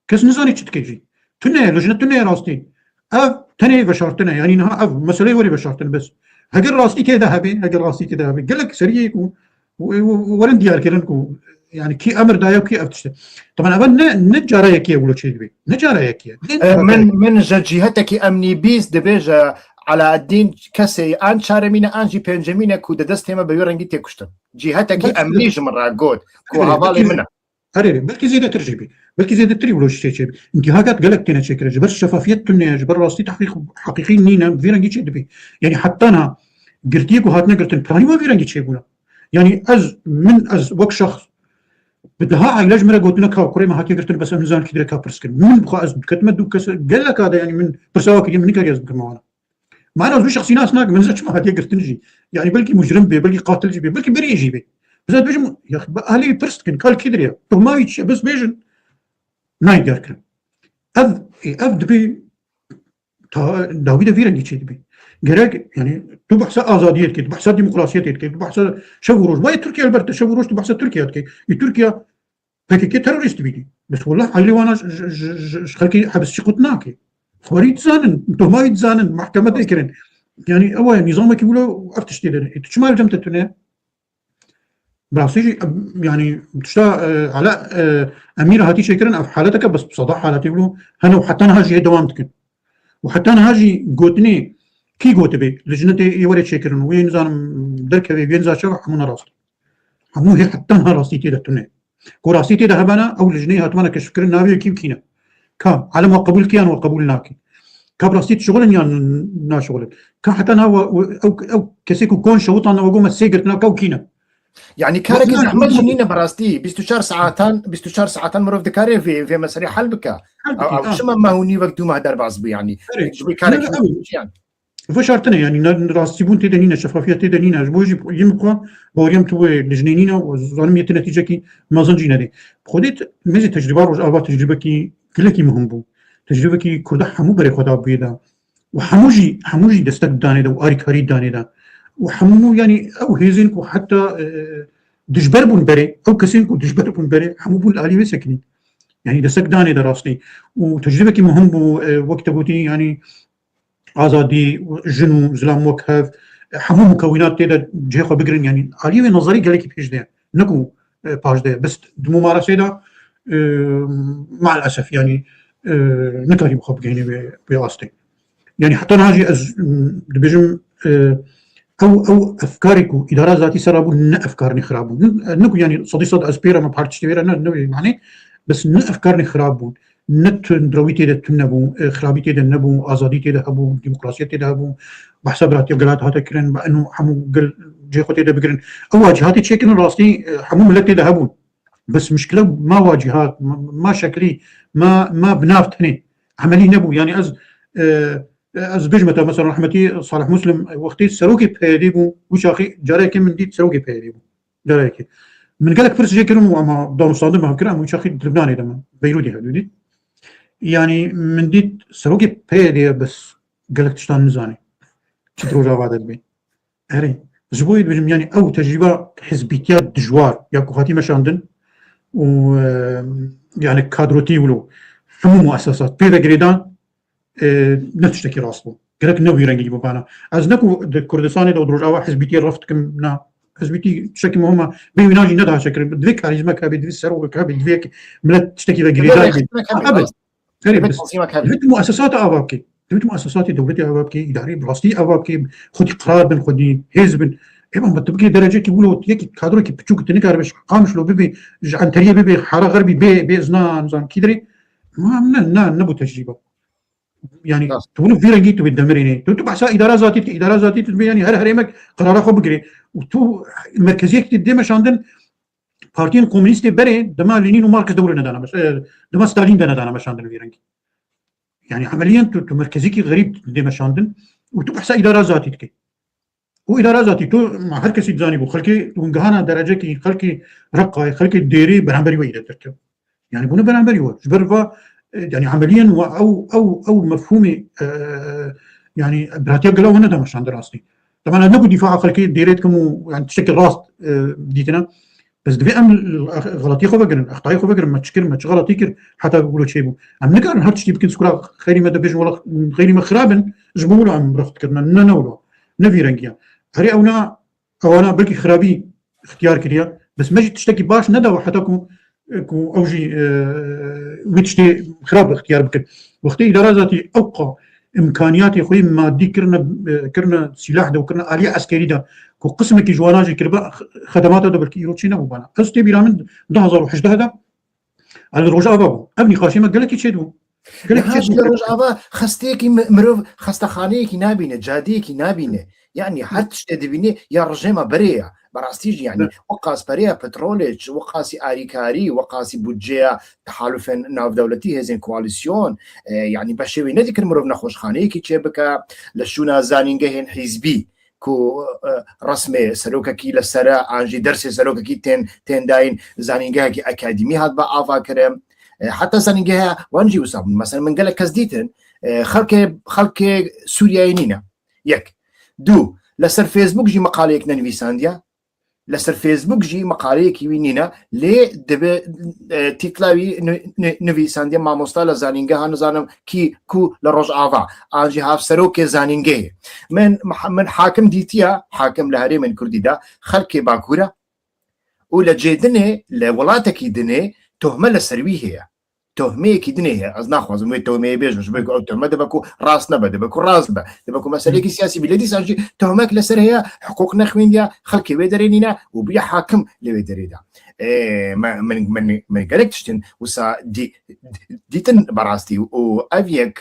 كس نزاني تشتكيجي تنه لجنه تنه راستي اف تنه بشارتنا يعني نها اف مساله وري بشارتنا بس هاجر راستي كده هبي قال لك سريع ورن ديار كرنكو يعني كي امر دايو كي افتشت طبعا ابن نجاره يكي ولا شيء دبي نجاره يكي من جهتك امني بيس دبيجا على الدين كسي ان شارمينا انجي بنجامينا كو دستما بيورنجي تكشت جهتك امني جمره قوت كو هذا منها هريري بلكي زيادة ترجبي بلكي زيادة تري ولا شيء انتهاكات قالك تنا شكل جبر شفافية تنا جبر راستي تحقيق حقيقي نينا فيرنجي شيء دبي يعني حتى انا قلتيك وهاتنا قلت براني ما فيرنجي شيء بولا يعني از وك شخص بدها علاج مرة قلت لك كوري ما هاتي قلت بس ميزان كده كابرسكن من بخا از كتمد قال لك هذا يعني من برساوك دي من كاريز معنا معنا زوج شخصي ناس ناق من زش ما هاتي قلت نجي يعني بلكي مجرم بي بلكي قاتل جي بي بلكي بريء جي بي بزاد بيجم يا اخي اهلي برستكن قال كدريا ما يتش بس بيجن ناي داركن اذ دبي داويدا فيرنجي شي دبي قراك يعني تو بحث ازاديت كي بحث ديمقراطيه كي بحث شوروش باي تركيا البرت شوروش تو بحث تركيا كي تركيا هيك تيروريست بيدي بس والله علي وانا خلكي حبس شقطناكي خوريت زانن تو ما يتزانن محكمه ذكرن يعني اول نظامك يقولوا افتش تدري تشمال جمت التنيه براسيجي يعني تشتا على اميره هاتي شكرا او حالتك بس بصداح حالتي يقولوا هنا وحتى انا هاجي دوامتك وحتى انا هاجي قوتني كي قوت بي لجنتي يوري شكرا وين زان درك بين زا شبح من راستي مو هي حتى انا راستي تي دتني كراسي تي ذهبنا او لجني هاتمنا كشكر نابي كيم كينا كا على ما قبول كيان وقبول ناكي كبراستي شغل يعني نا شغل كا حتى انا او كسيكو كون شوطنا وقوم السيجرتنا كوكينا يعني كارك احمد جنينه براستي 24 ساعتان مرف دكاري في مساري حلبك او شما ما هوني وقت ما هدر بعصبي يعني جبي كارك يعني فشارتنا يعني راستي بون تدنينا شفافيه تدنينا جبوجي يمكن بوريم تو لجنينينا وظلميه النتيجه كي ما زنجينا دي خديت مزي تجربه رجع تجربه كي كلكي مهم بو تجربه كي كرد حمو بري خدا بيدا وحموجي دستك داني دا واري كاري داني دا وحمو يعني او هيزين وحتى دجبر بون بري او كسين كو دجبر بون بري حمو بون الالي سكني يعني دستك داني دا راستي وتجربه كي مهم بو وقت بوتي يعني آزادي جنو زلام وكهف هەموو مکەونات تێدا جێخۆ بگرن ینی عالیێ نظری گەلێکی پێش دێ نەکو پاش دێ بەست ممارەسەیدا مع الأسف يعني نكاري بخوب يعني بأصلي يعني حتى ناجي دبجم او افكارك اداره ذاتي سرابون افكارني خرابون نكو يعني صديصه اسبيرا ما بحرتش تبيرا يعني بس افكارني خرابون نت درويتي ده تنبو خرابيتي ده نبو ازاديتي ده ابو ديمقراطيتي ده ابو بحسابات يقلات هذا كرن بانه حمو قل جيخوتي ده بقرن واجهاتي تشيكن راسي حمو ملتي ده هبون بس مشكله ما واجهات ما شكلي ما بنافتني عملي نبو يعني از بجمته مثلا رحمتي صالح مسلم وقتي سروكي بهديبو وش اخي جاريك من ديت سروكي بهديبو جاريك من قالك فرس جي كرمو اما دون صادمه كرام وش اخي لبناني دم بيروتي هدودي يعني من ديت سروكي بهدي بس قالك تشتان ميزاني تشترو رافع دبي هري زبويد بجم يعني او تجربه حزبيتيات دجوار يا كوخاتي مشاندن و يعني كادروتي ولو همو مؤسسات بيدا جريدان نتشتكي راسبو قالك نوي رنجي بابانا از نكو كردستان دو رجعوا حزبيتي رفتكم نا حزبيتي تشتكي مهمه بيناجي ندها شكل بدفك كاريزما كابي دفي سرو كابي دفيك ملت تشتكي بجريدان ابد مؤسسات ابابكي مؤسسات دولتي ابابكي اداري براستي ابابكي خدي قرار بن خدي حزب ايضا بتبقي درجه يقولوا يكي كادرو كي بتشوك تنكر باش قامش لو بيبي عنتريه بيبي حاره غربي بإذن نظام كيدري ما نبو تجربه يعني تقولوا في رنجي تو بالدمريني تو بحث اداره ذاتي تبي يعني هر هريمك قرار خو بقري وتو المركزيه تدي مش عندن بارتين كومونيست بري دما لينين وماركس دوله ندانا بس دما ستالين ندانا مش عندن في رنجي يعني عمليا تو مركزيكي غريب تدي مش عندن وتو بحث اداره ذاتي تكي واداره ذاتي تو مع هر كسي تزاني بو خلكي ونغانا درجه كي خلكي رقه خلكي ديري برامبري ويدا تركب يعني بونه برامبري هو جبرفا يعني عمليا او مفهومي يعني براتيا قالوا هنا ده مش عند راسي طبعا نقول دفاع خلكي ديريتكم يعني تشكل راس ديتنا بس دفي ام غلطي خو بقرن اخطاي خو بقرن ما تشكر ما غلطي كر حتى يقولوا شيء ام نقدر هاد شيء يمكن سكرا خيري ما دبج ولا خيري ما خرابن جمهور عم رفت كرنا ننولو نفي رنجيا هري اونا بلكي خرابي اختيار كريا بس ما جيت تشتكي باش ندى حتىكم كو اوجي ويتشتي خراب اختيار بك وقتي اداره ذاتي اوقع امكانيات خوي مادي كرنا سلاح ده وكرنا اليه عسكري ده كو قسم كي جواناجي كربا خدمات ده بلكي يروتشينا وبانا قصتي بيرامن 2011 ده على روجافا ابني خاشمه قال لك يشدو قال لك روجافا خستيكي مروف خستخانيكي نابينه جاديكي نابينه يعني حتى تدبيني يا رجيمه بريا براستيج يعني وقاس بريا بترولج وقاسي اريكاري وقاسي بودجيا تحالف ناف دولتي هزين كواليسيون يعني بشوي نديك المروف نخوش خانيكي تشبكه لشونا زانينجهن حزبي كو رسمي سلوككي لسرا انجي درس سلوككي تن داين زانينجهكي اكاديمي هاد با افاكرم حتى زانينجها وانجي وصاب مثلا من قالك كزديتن خلق سورياينينا يك دو لسر فيسبوك جي مقاليك ننويسانديا لسر فيسبوك جي مقاليك وينينا لي دب تيتلاوي نويسانديا ما مستال زانينجا هنزانم كي كو لروجافا انجي هاف سروك زانينجي من حاكم ديتيا حاكم لهري من كرديدا خلق باكورا ولا جيدنه لولاتك دنه تهمه لسروي هي تهمه كي دنيه از ناخذ مو تهمه بيج مش بيقول او تهمه دبكو راس نبا دبكو راس با دبكو مساله سياسي بلدي سانجي تهمك لسر هي حقوق نخوينيا خلكي ويدرينينا وبيا حاكم لويدريدا من قالكتشتن وسا ديتن براستي و افيك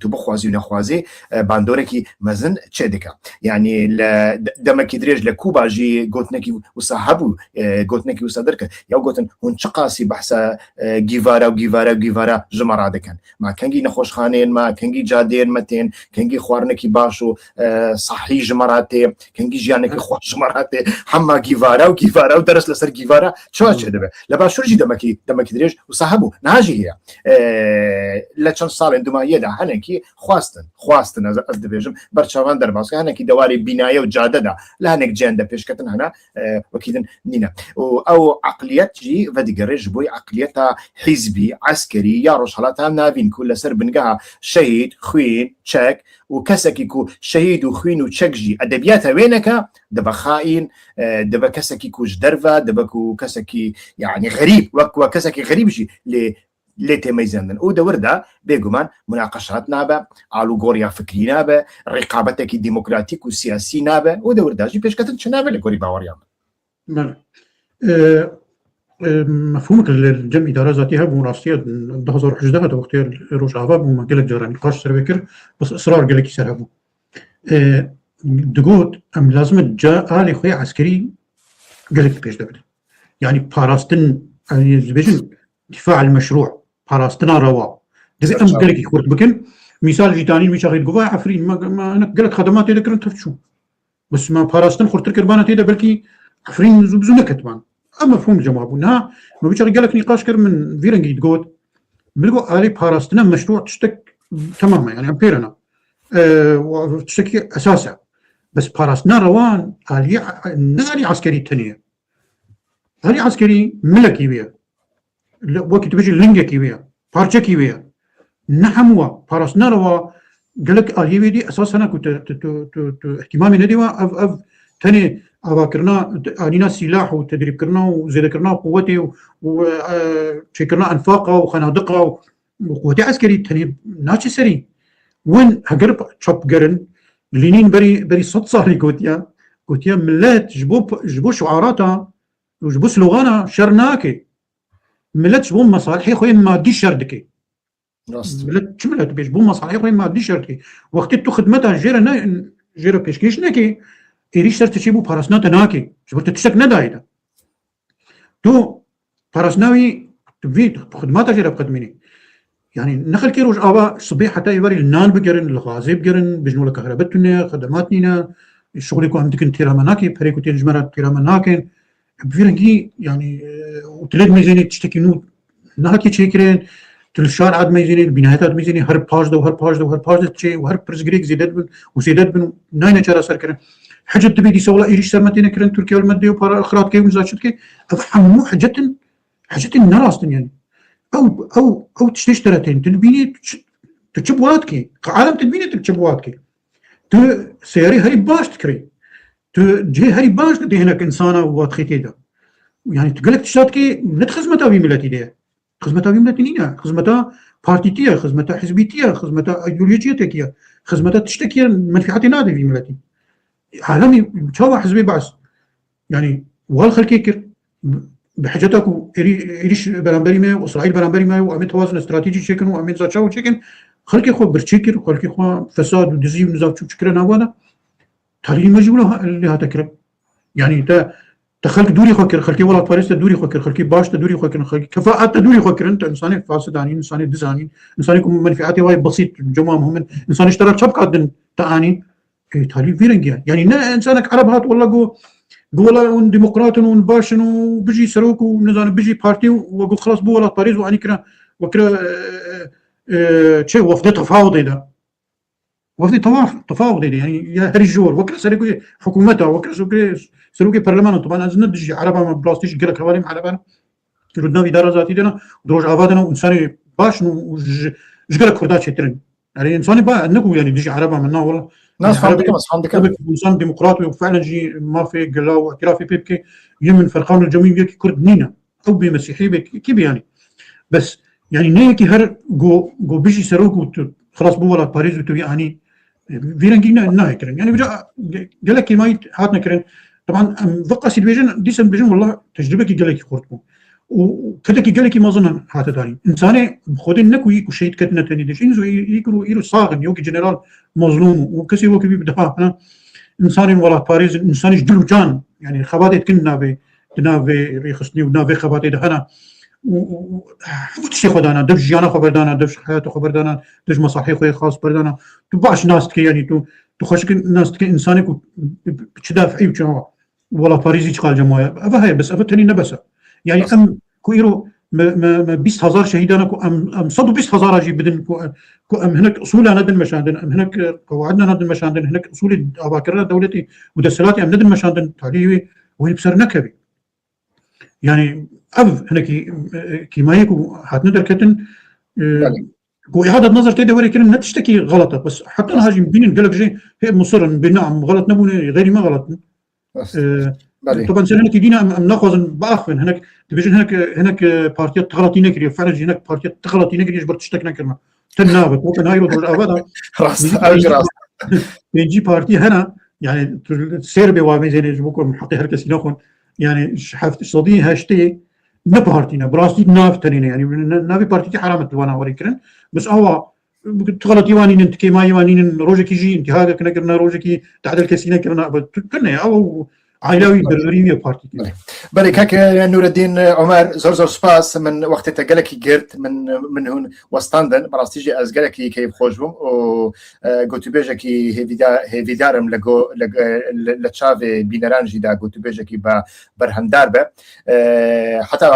تبخوازي ونخوازي باندوركي مزن تشدكا يعني دمك دريج لكوبا جي قوتنكي وسا هبو قوتنكي وسا درك يا قوتن هون شقاسي بحثا گیوارا جمرا دکن ما کنگی نخوش خانین ما کنگی جادین متین کنگی خوارنکی باشو صحی جمراته کنگی جیانکی خوش جمراته همه گیوارا و درس لسر گیوارا چۆچێ دەبێت لە باشوورژی دەمەکی درێژ و ساهبوو ناژی هەیە لە چەند ساڵێن دومایەدا هەنێکی خواستن ئەس دەبێژم بەرچاوان دەرباسکە هەنێکی دەواری بینایە و جادەدا لە هەنێک جیان دەپێشکەتن هەنا وەکیدن نینە و ئەو عەقڵیەتی ڤەدیگەڕێژ بۆی عەقڵیەتە حیزبی عەسکەری یا ڕۆژهەڵاتان ناوین کو لەسەر بنگەها شەهید خوین چەک و کەسێکی کو شەهید و خوین و چەکژی ئەدەبیاتە وێنەکە دەبە خائین دەبە کەسێکی کوش دەرڤە دەبە و کەسێکی یعنی غەریب وەکوە کەسێکی غەریبشی لێ تێمەیزاندن و دەوەردا بێگومان مناقەشات نابە ئالوگۆڕیا فکری نابە ڕێقابەتێکی دیموکراتیک و سیاسی نابە و دەوەرداژی پێشکەتن چ نابێت لە گۆری باوەڕیان مفهومك الجمع إدارة ذاتية بو راستية 2018 وقت روجافا بو مودێلێک جاران نقاش سر بكر بس إصرار قالك يسر هبو دقوت أم لازم جاء آلي خويا عسكري قالك بيش دبل يعني باراستن يعني زبيجن دفاع المشروع باراستنا روا دبي أم قالك يخورت بكن مثال جيتانين مش أغيد قواي عفرين ما أنا قالت خدمات إذا كرنت تفتشو بس ما باراستن خورت كربانة إذا بلكي عفرين زبزونة كتبان أما مفهوم جماعة بونها ما بيش قال لك نقاش كر من فيرنجي تقول بلقوا آلي باراستنا مشروع تشتك تماما يعني أمبيرنا وتشتكي أساسا بس باراستنا روان آلي ناري عسكري تانية آلي عسكري ملكي بيها وقت بيجي لنجكي بيها بارشكي بيها نحموا باراستنا روا قال لك آلي دي أساسا أنا كنت اهتمامي نديوا أف تاني أباكرنا آنينا سلاح وتدريب كرنا وزيادة كرنا قوتي وشكرنا أنفاقه وخنادقه وقوتي عسكري تاني ناتشي سري وين هقرب شاب قرن لينين بري صد صاري قوتيا ملات جبو شعاراتها وجبو سلوغانا شرناكي ملات جبو مصالحي خوين ما دي شردكي ملات شو ملات بيجبو مصالحي خوين ما دي شردكي وقت تو خدمتها جيرا بيشكيش ناكي إيريش سر تشيبو باراسناتا ناكي جبرت تشتك ندايدا تو باراسناوي تبيت خدماتها جيرا بقدميني يعني نخل كي روجافا صبيح حتى يوري النان بقرن الغازي بقرن بجنو كهربتنا خدماتنا الشغل يكون عندك تيراماناكي بريكو تنجمرات تيراماناكن بفيرنكي يعني وتلد ميزاني تشتكي نو نهاكي تشيكرين تلشار عاد ميزاني بنهاية عاد ميزاني هر باج دو هر باج دو هر باج دو تشي وهر برزغريك زيادات بن ناينا جرا سر كرن حاجة تبي دي سولا إيريش سرمتين كرن تركيا والمادية وبارا الأخرات كي ومزاجت كي أفهمو حاجة نراستن يعني أو تشترتين تنبيني تشبواتكي عالم تنبيني تشبواتكي تو سياري هري باش تكري تو جي هري باش دي هناك إنسانة واتخيتي دا يعني تقولك تشتاتكي نت خزمتها بملتي دي خزمتها بملتي نينا خزمتها بارتيتية خزمتها حزبيتية خزمتها أيديولوجيتكية خزمتها تشتكي منفعتي نادي بملتي عالمي شو حزبي بعث يعني والخلكيكر بحاجتك إيريش برامبري ما وإسرائيل برامبري ما وأمين توازن استراتيجي شكل وأمين زاتشاو شكل خلكي خو برشيكر خلكي خو فساد ودزي ونزاف شو شكرنا وانا تالي مجبولة اللي هتكرب يعني تا تخلك دوري خوكر خلكي ولا باريس دوري خوكر خلكي باش دوري خوكر خلكي كفاءة دوري خوكر أنت إنساني فاسداني إنساني دزاني إنساني كم منفعتي وايد بسيط جماعة مهم إنساني اشترى شبكة تاني تالي فيرنجيا يعني إنسانك عرب هات والله قولا ون ديمقراط ون باشن وبيجي سروك ونزان بيجي بارتي وقول خلاص بو ولا باريس واني كرا وكرا شيء وفد تفاوض ده وفد تفاوض ده يعني يا هرجور وكرا سروك حكومتها وكرا سروك برلمان طبعا ازن دجي عربا ما بلاستيش قال كوالم عربا ردنا في اداره ذاتي دنا دروج افادنا وانساني باش وجقل كردات شترن يعني انساني با انكو يعني دجي عربا منا والله ناس فهمتك انسان ديمقراطي وفعلا جي ما في قلاو اعترافي بيبكي يمن فرقان الجميع بيكي كرد نينا او بمسيحي بيكي كيف يعني بس يعني نيكي هر جو بيجي سروك خلاص بو ولا باريس وتبي يعني فيرنجينا ناي كرن يعني بجا قال لك ما هاتنا كرن طبعا فقا سيدويجن ديسن بيجن والله تجربه كي قال لك خورتكم وكذا كي قال لك ما ظن هذا داري انساني خودين نكوي وشيء كتنا تاني دش انزو يكرو صاغن يوكي جنرال مظلوم وكسي وكي بيبدا انا انساني ولا باريس انساني جلو جان يعني خباتي كنا في ريخصني ونافي خباتي دهنا وتشي خدانا دش جانا خبردانا دش حياته خبردانا دش مصالحي خويا خاص بردانا تباش ناس كي يعني تو خشك ناس كي انساني كو تشدافعي ولا باريس يقال جماعه هي بس افتني نبسه يعني ام كويرو ما 20000 شهيدانا كو ام 120000 اجي بدن كو ام هناك اصول ندن مشاندن ام هناك قواعدنا ندن مشاندن هناك اصول اباكرنا دولتي ودسلاتي ام ندن مشاندن تعليوي وين بسر نكبي يعني هناك كيما يكو حات ندر كتن كو إعادة نظر تيدا ولكن ما تشتكي غلطة بس حتى أنا هاجي بينين قال لك جي هي مصر بنعم غلط نبوني غيري ما غلط طبعا سنة هناك يدينا أم ناخذ بأخفن هناك تبيجن هناك بارتيات تغلطي نكري فعلا هناك بارتيات تغلطي نكري يجبر تشتكي نكرنا تنابت ممكن هاي رجعة راس بيجي بارتي هنا يعني سيربي وامي زي يجبوكم حقي هركس يناخون يعني حفت صدي هاشتي نبارتينا براستي نافترينا يعني نافي بارتي حرامت وانا وريكرن بس هو تغلط يوانين انت كيما يوانين روجك يجي انت هذا كنا قلنا روجك تعدل كسينا كنا كنا او عائلاوي ضروري بارتي بلي كاك نور الدين عمر زور سباس من وقت تقلك جرت من هون وستاندن براستيجي از قالك كيف خوشبم و قلت بيجكي هي فيدارم لغو لتشافي بينرانجي دا قلت بيجكي برهم داربه حتى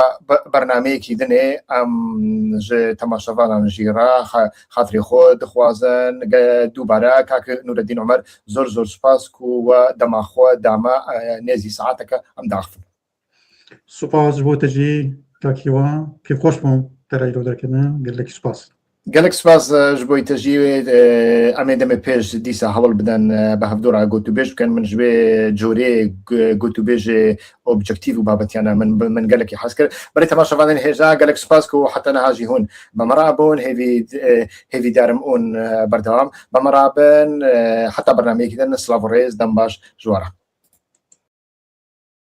برنامجي دني ام ج تماشاوان جيرا خاطري خود خوازن دوباره كاك نور الدين عمر زور سباس كو دماخو داما نازي ساعتك ام داخل سپاس بۆ تەجێ کاکیوە پێ خۆش بووم تەرایرۆ دەکردن گەلێکی سپاس گەلێک سپاس ji بۆی تەژی ئەمێ دەمێ پێش دیسە هەوڵ بدەن بە هەفتۆرە گوتوبێژ بکەن من ji بێ جۆرێ گوتوبێژێ ئۆبجەکتیڤ و بابەتیانە من گەلێکی حەز کرد بەڵێ تەماشەوانان هێژا گەلێک سپاس و حتى نەهاژی هون بەمەڕا بوون هێڤیدارم ئون بەردەوام بەمەڕا بن حتى بەرنامەیەکی دەن سلااو ڕێز دەم باش ژوارە